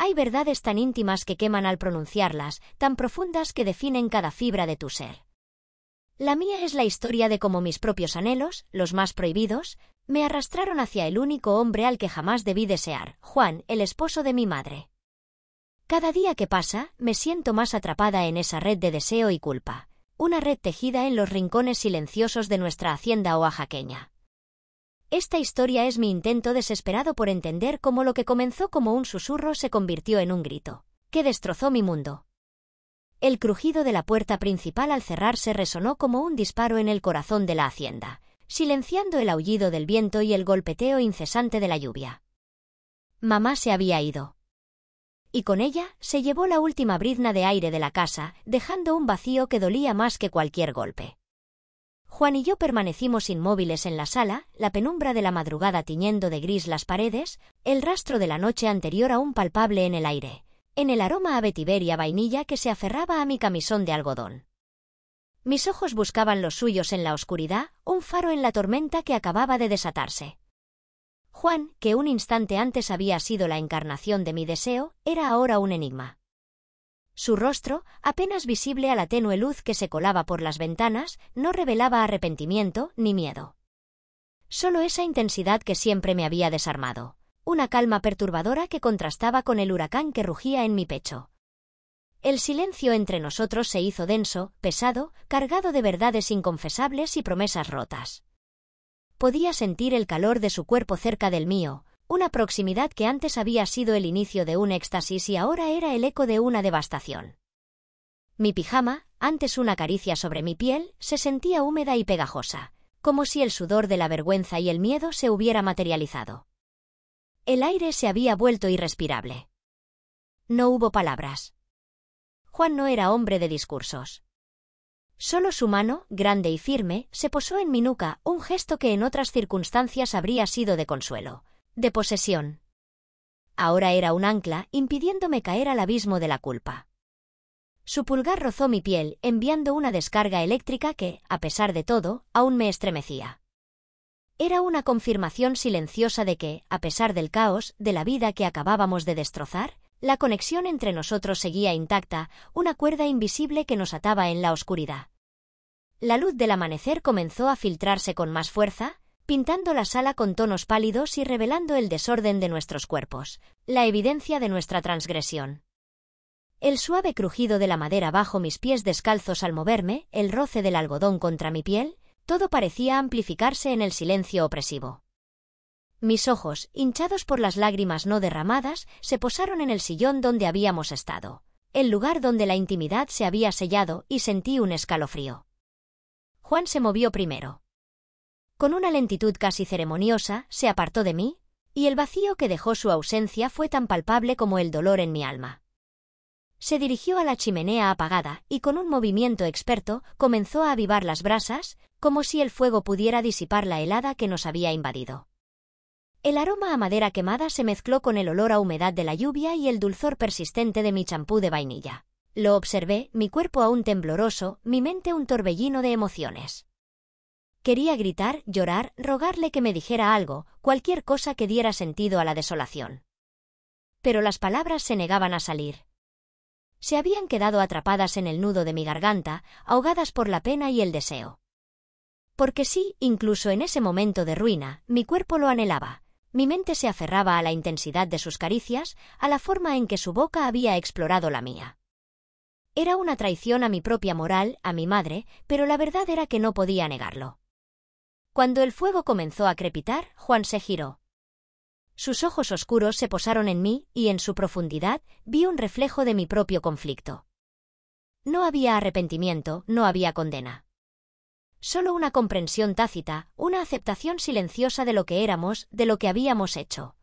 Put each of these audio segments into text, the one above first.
Hay verdades tan íntimas que queman al pronunciarlas, tan profundas que definen cada fibra de tu ser. La mía es la historia de cómo mis propios anhelos, los más prohibidos, me arrastraron hacia el único hombre al que jamás debí desear, Juan, el esposo de mi madre. Cada día que pasa, me siento más atrapada en esa red de deseo y culpa, una red tejida en los rincones silenciosos de nuestra hacienda oaxaqueña. Esta historia es mi intento desesperado por entender cómo lo que comenzó como un susurro se convirtió en un grito, que destrozó mi mundo. El crujido de la puerta principal al cerrarse resonó como un disparo en el corazón de la hacienda, silenciando el aullido del viento y el golpeteo incesante de la lluvia. Mamá se había ido. Y con ella se llevó la última brizna de aire de la casa, dejando un vacío que dolía más que cualquier golpe. Juan y yo permanecimos inmóviles en la sala, la penumbra de la madrugada tiñendo de gris las paredes, el rastro de la noche anterior aún palpable en el aire, en el aroma a vetiver y a vainilla que se aferraba a mi camisón de algodón. Mis ojos buscaban los suyos en la oscuridad, un faro en la tormenta que acababa de desatarse. Juan, que un instante antes había sido la encarnación de mi deseo, era ahora un enigma. Su rostro, apenas visible a la tenue luz que se colaba por las ventanas, no revelaba arrepentimiento ni miedo. Solo esa intensidad que siempre me había desarmado, una calma perturbadora que contrastaba con el huracán que rugía en mi pecho. El silencio entre nosotros se hizo denso, pesado, cargado de verdades inconfesables y promesas rotas. Podía sentir el calor de su cuerpo cerca del mío, una proximidad que antes había sido el inicio de un éxtasis y ahora era el eco de una devastación. Mi pijama, antes una caricia sobre mi piel, se sentía húmeda y pegajosa, como si el sudor de la vergüenza y el miedo se hubiera materializado. El aire se había vuelto irrespirable. No hubo palabras. Juan no era hombre de discursos. Solo su mano, grande y firme, se posó en mi nuca, un gesto que en otras circunstancias habría sido de consuelo, de posesión. Ahora era un ancla, impidiéndome caer al abismo de la culpa. Su pulgar rozó mi piel, enviando una descarga eléctrica que, a pesar de todo, aún me estremecía. Era una confirmación silenciosa de que, a pesar del caos, de la vida que acabábamos de destrozar, la conexión entre nosotros seguía intacta, una cuerda invisible que nos ataba en la oscuridad. La luz del amanecer comenzó a filtrarse con más fuerza, pintando la sala con tonos pálidos y revelando el desorden de nuestros cuerpos, la evidencia de nuestra transgresión. El suave crujido de la madera bajo mis pies descalzos al moverme, el roce del algodón contra mi piel, todo parecía amplificarse en el silencio opresivo. Mis ojos, hinchados por las lágrimas no derramadas, se posaron en el sillón donde habíamos estado, el lugar donde la intimidad se había sellado, y sentí un escalofrío. Juan se movió primero. Con una lentitud casi ceremoniosa, se apartó de mí, y el vacío que dejó su ausencia fue tan palpable como el dolor en mi alma. Se dirigió a la chimenea apagada, y con un movimiento experto, comenzó a avivar las brasas, como si el fuego pudiera disipar la helada que nos había invadido. El aroma a madera quemada se mezcló con el olor a humedad de la lluvia y el dulzor persistente de mi champú de vainilla. Lo observé, mi cuerpo aún tembloroso, mi mente un torbellino de emociones. Quería gritar, llorar, rogarle que me dijera algo, cualquier cosa que diera sentido a la desolación. Pero las palabras se negaban a salir. Se habían quedado atrapadas en el nudo de mi garganta, ahogadas por la pena y el deseo. Porque sí, incluso en ese momento de ruina, mi cuerpo lo anhelaba. Mi mente se aferraba a la intensidad de sus caricias, a la forma en que su boca había explorado la mía. Era una traición a mi propia moral, a mi madre, pero la verdad era que no podía negarlo. Cuando el fuego comenzó a crepitar, Juan se giró. Sus ojos oscuros se posaron en mí, y en su profundidad vi un reflejo de mi propio conflicto. No había arrepentimiento, no había condena. Solo una comprensión tácita, una aceptación silenciosa de lo que éramos, de lo que habíamos hecho.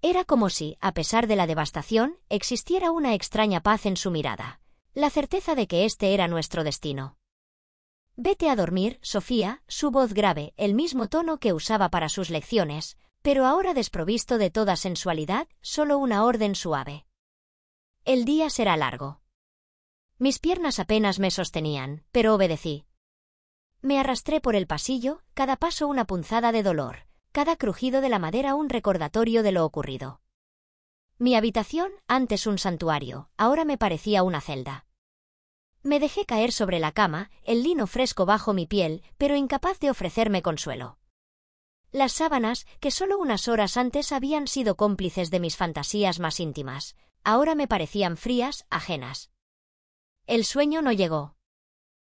Era como si, a pesar de la devastación, existiera una extraña paz en su mirada, la certeza de que este era nuestro destino. «Vete a dormir, Sofía», su voz grave, el mismo tono que usaba para sus lecciones, pero ahora desprovisto de toda sensualidad, solo una orden suave. «El día será largo». Mis piernas apenas me sostenían, pero obedecí. Me arrastré por el pasillo, cada paso una punzada de dolor, cada crujido de la madera un recordatorio de lo ocurrido. Mi habitación, antes un santuario, ahora me parecía una celda. Me dejé caer sobre la cama, el lino fresco bajo mi piel, pero incapaz de ofrecerme consuelo. Las sábanas, que solo unas horas antes habían sido cómplices de mis fantasías más íntimas, ahora me parecían frías, ajenas. El sueño no llegó.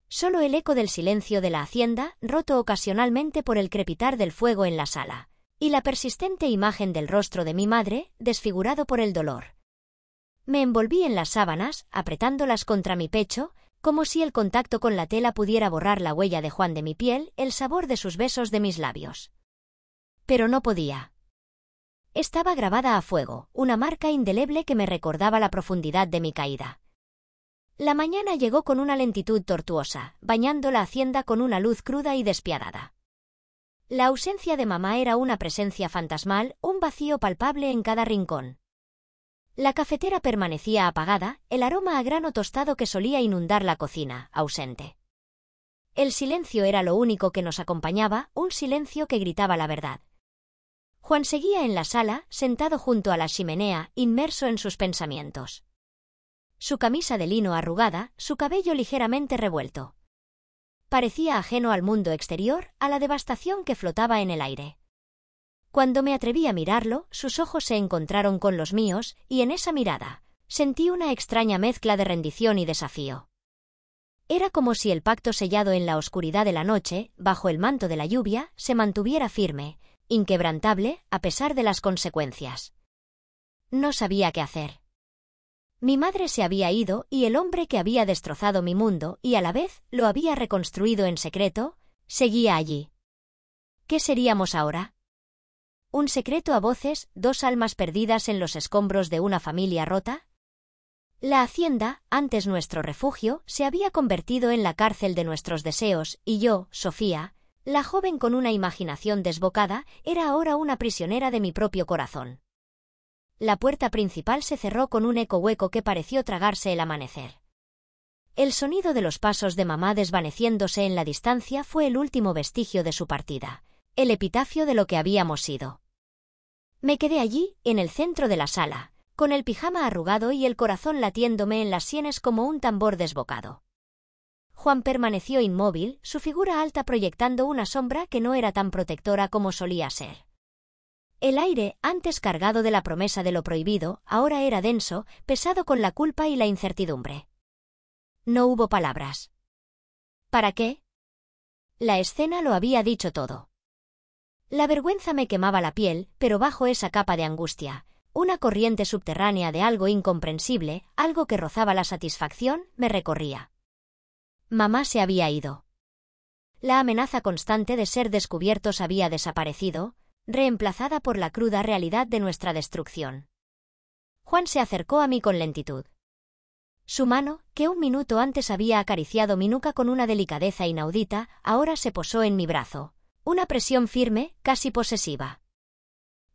Solo el eco del silencio de la hacienda, roto ocasionalmente por el crepitar del fuego en la sala, y la persistente imagen del rostro de mi madre, desfigurado por el dolor. Me envolví en las sábanas, apretándolas contra mi pecho, como si el contacto con la tela pudiera borrar la huella de Juan de mi piel, el sabor de sus besos de mis labios. Pero no podía. Estaba grabada a fuego, una marca indeleble que me recordaba la profundidad de mi caída. La mañana llegó con una lentitud tortuosa, bañando la hacienda con una luz cruda y despiadada. La ausencia de mamá era una presencia fantasmal, un vacío palpable en cada rincón. La cafetera permanecía apagada, el aroma a grano tostado que solía inundar la cocina, ausente. El silencio era lo único que nos acompañaba, un silencio que gritaba la verdad. Juan seguía en la sala, sentado junto a la chimenea, inmerso en sus pensamientos. Su camisa de lino arrugada, su cabello ligeramente revuelto. Parecía ajeno al mundo exterior, a la devastación que flotaba en el aire. Cuando me atreví a mirarlo, sus ojos se encontraron con los míos, y en esa mirada, sentí una extraña mezcla de rendición y desafío. Era como si el pacto sellado en la oscuridad de la noche, bajo el manto de la lluvia, se mantuviera firme, inquebrantable, a pesar de las consecuencias. No sabía qué hacer. Mi madre se había ido, y el hombre que había destrozado mi mundo, y a la vez, lo había reconstruido en secreto, seguía allí. ¿Qué seríamos ahora? ¿Un secreto a voces, dos almas perdidas en los escombros de una familia rota? La hacienda, antes nuestro refugio, se había convertido en la cárcel de nuestros deseos, y yo, Sofía, la joven con una imaginación desbocada, era ahora una prisionera de mi propio corazón. La puerta principal se cerró con un eco hueco que pareció tragarse el amanecer. El sonido de los pasos de mamá desvaneciéndose en la distancia fue el último vestigio de su partida, el epitafio de lo que habíamos sido. Me quedé allí, en el centro de la sala, con el pijama arrugado y el corazón latiéndome en las sienes como un tambor desbocado. Juan permaneció inmóvil, su figura alta proyectando una sombra que no era tan protectora como solía ser. El aire, antes cargado de la promesa de lo prohibido, ahora era denso, pesado con la culpa y la incertidumbre. No hubo palabras. ¿Para qué? La escena lo había dicho todo. La vergüenza me quemaba la piel, pero bajo esa capa de angustia, una corriente subterránea de algo incomprensible, algo que rozaba la satisfacción, me recorría. Mamá se había ido. La amenaza constante de ser descubiertos había desaparecido, reemplazada por la cruda realidad de nuestra destrucción. Juan se acercó a mí con lentitud. Su mano, que un minuto antes había acariciado mi nuca con una delicadeza inaudita, ahora se posó en mi brazo, una presión firme, casi posesiva.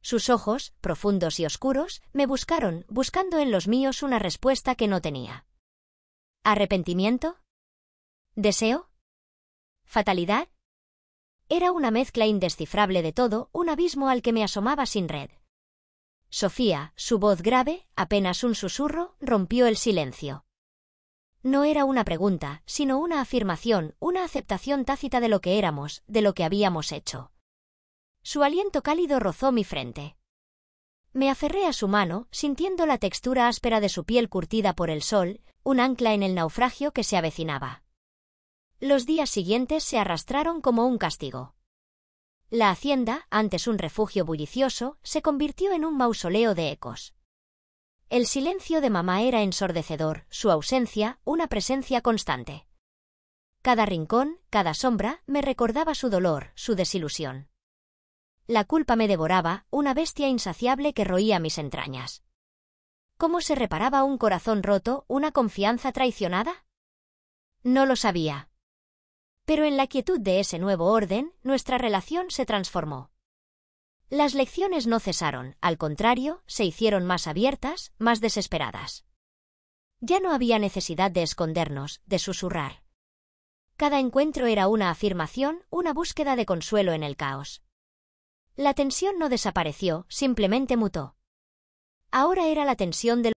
Sus ojos, profundos y oscuros, me buscaron, buscando en los míos una respuesta que no tenía. ¿Arrepentimiento? ¿Deseo? ¿Fatalidad? Era una mezcla indescifrable de todo, un abismo al que me asomaba sin red. Sofía, su voz grave, apenas un susurro, rompió el silencio. No era una pregunta, sino una afirmación, una aceptación tácita de lo que éramos, de lo que habíamos hecho. Su aliento cálido rozó mi frente. Me aferré a su mano, sintiendo la textura áspera de su piel curtida por el sol, un ancla en el naufragio que se avecinaba. Los días siguientes se arrastraron como un castigo. La hacienda, antes un refugio bullicioso, se convirtió en un mausoleo de ecos. El silencio de mamá era ensordecedor, su ausencia, una presencia constante. Cada rincón, cada sombra, me recordaba su dolor, su desilusión. La culpa me devoraba, una bestia insaciable que roía mis entrañas. ¿Cómo se reparaba un corazón roto, una confianza traicionada? No lo sabía. Pero en la quietud de ese nuevo orden, nuestra relación se transformó. Las lecciones no cesaron, al contrario, se hicieron más abiertas, más desesperadas. Ya no había necesidad de escondernos, de susurrar. Cada encuentro era una afirmación, una búsqueda de consuelo en el caos. La tensión no desapareció, simplemente mutó. Ahora era la tensión del